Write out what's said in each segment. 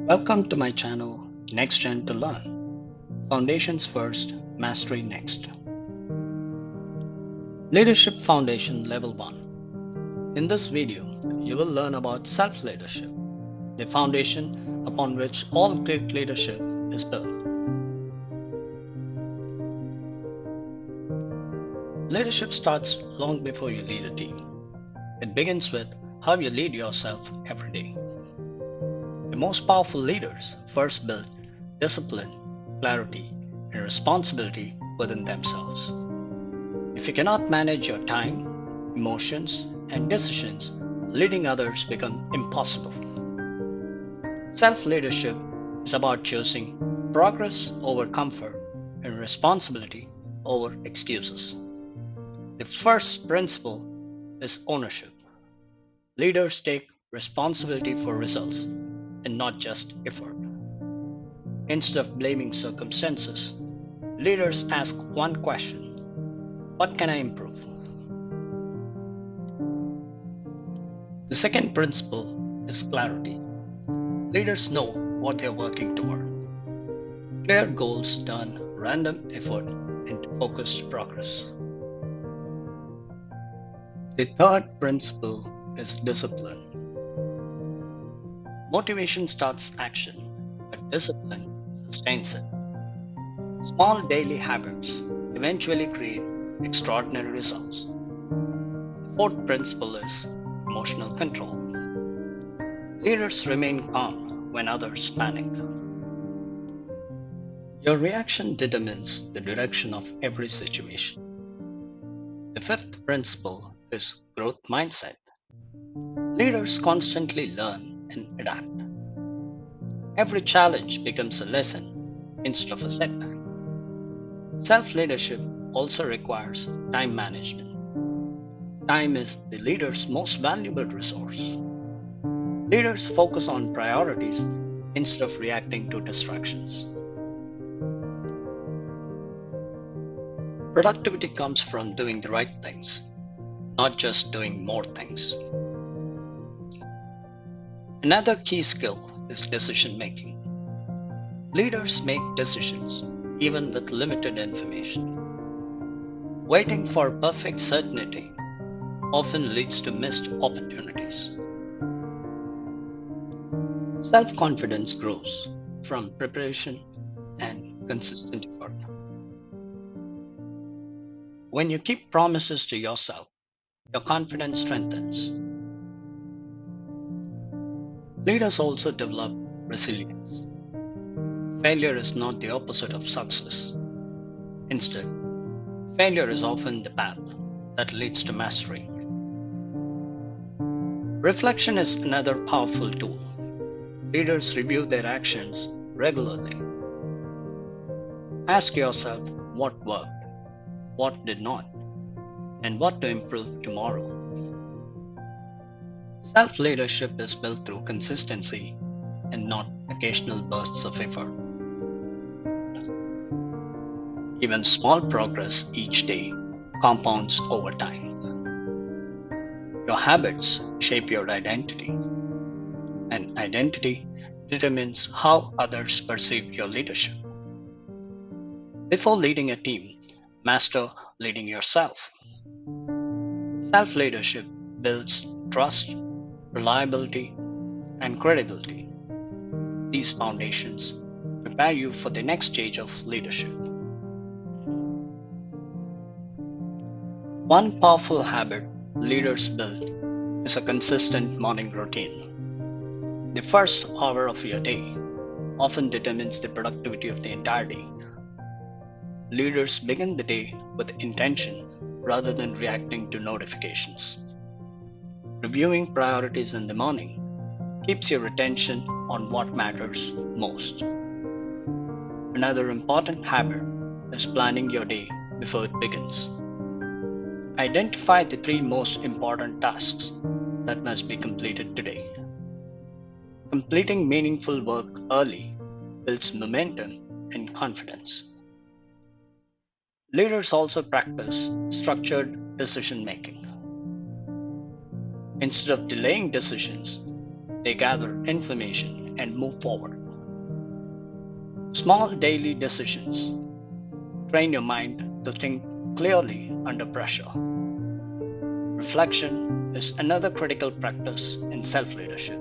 Welcome to my channel Next Gen to Learn. Foundations first, mastery next. Leadership Foundation Level 1. In this video, you will learn about self-leadership, the foundation upon which all great leadership is built. Leadership starts long before you lead a team. It begins with how you lead yourself every day. The most powerful leaders first build discipline, clarity, and responsibility within themselves. If you cannot manage your time, emotions, and decisions, leading others becomes impossible. Self-leadership is about choosing progress over comfort and responsibility over excuses. The first principle is ownership. Leaders take responsibility for results and not just effort. Instead of blaming circumstances, leaders ask one question: what can I improve? The second principle is clarity. Leaders know what they are working toward. Clear goals turn random effort into focused progress. The third principle is discipline. Motivation starts action, but discipline sustains it. Small daily habits eventually create extraordinary results. The fourth principle is emotional control. Leaders remain calm when others panic. Your reaction determines the direction of every situation. The fifth principle is growth mindset. Leaders constantly learn and adapt. Every challenge becomes a lesson instead of a setback. Self-leadership also requires time management. Time is the leader's most valuable resource. Leaders focus on priorities instead of reacting to distractions. Productivity comes from doing the right things, not just doing more things. Another key skill is decision making. Leaders make decisions even with limited information. Waiting for perfect certainty often leads to missed opportunities. Self-confidence grows from preparation and consistent effort. When you keep promises to yourself, your confidence strengthens. Leaders also develop resilience. Failure is not the opposite of success. Instead, failure is often the path that leads to mastery. Reflection is another powerful tool. Leaders review their actions regularly. Ask yourself what worked, what did not, and what to improve tomorrow. Self-leadership is built through consistency and not occasional bursts of effort. Even small progress each day compounds over time. Your habits shape your identity, and identity determines how others perceive your leadership. Before leading a team, master leading yourself. Self-leadership builds trust, reliability, and credibility. These foundations prepare you for the next stage of leadership. One powerful habit leaders build is a consistent morning routine. The first hour of your day often determines the productivity of the entire day. Leaders begin the day with intention rather than reacting to notifications. Reviewing priorities in the morning keeps your attention on what matters most. Another important habit is planning your day before it begins. Identify the 3 most important tasks that must be completed today. Completing meaningful work early builds momentum and confidence. Leaders also practice structured decision making. Instead of delaying decisions, they gather information and move forward. Small daily decisions train your mind to think clearly under pressure. Reflection is another critical practice in self leadership.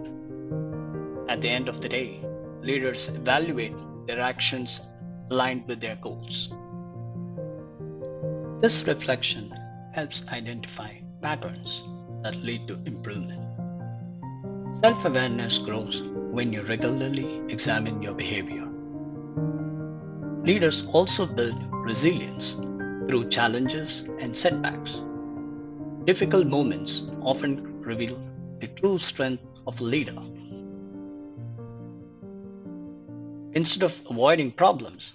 At the end of the day, leaders evaluate their actions aligned with their goals. This reflection helps identify patterns that lead to improvement. Self awareness grows when you regularly examine your behavior. Leaders also build resilience through challenges and setbacks. Difficult moments often reveal the true strength of a leader. Instead of avoiding problems,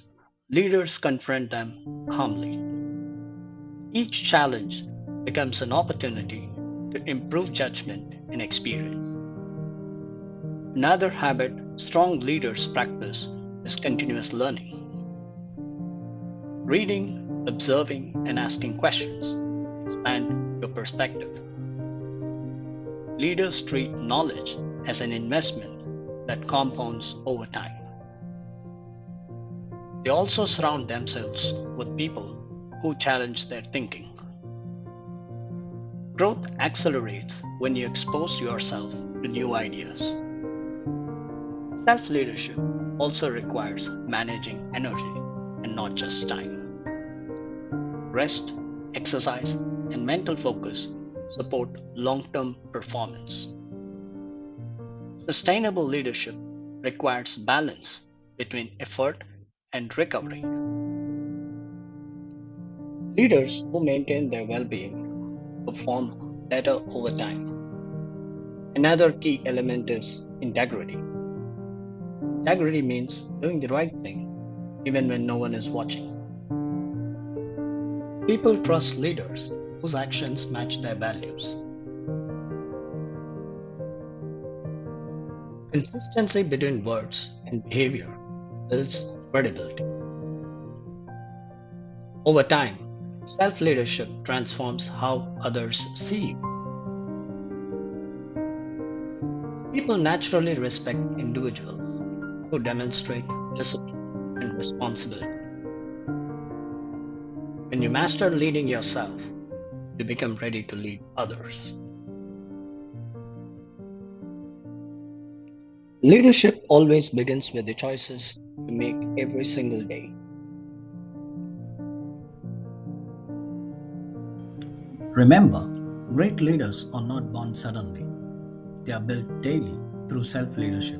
leaders confront them calmly. Each challenge becomes an opportunity to improve judgment and experience. Another habit strong leaders practice is continuous learning. Reading, observing, and asking questions expand your perspective. Leaders treat knowledge as an investment that compounds over time. They also surround themselves with people who challenge their thinking. Growth accelerates when you expose yourself to new ideas. Self leadership also requires managing energy and not just time. Rest, exercise, and mental focus support long term performance. Sustainable leadership requires balance between effort and recovery. Leaders who maintain their well being perform better over time. Another key element is integrity. Integrity means doing the right thing even when no one is watching. People trust leaders whose actions match their values. Consistency between words and behavior builds credibility. Over time, self leadership transforms how others see you. People naturally respect individuals who demonstrate discipline and responsibility. When you master leading yourself, you become ready to lead others. Leadership always begins with the choices you make every single day. Remember, great leaders are not born suddenly, they are built daily through self leadership.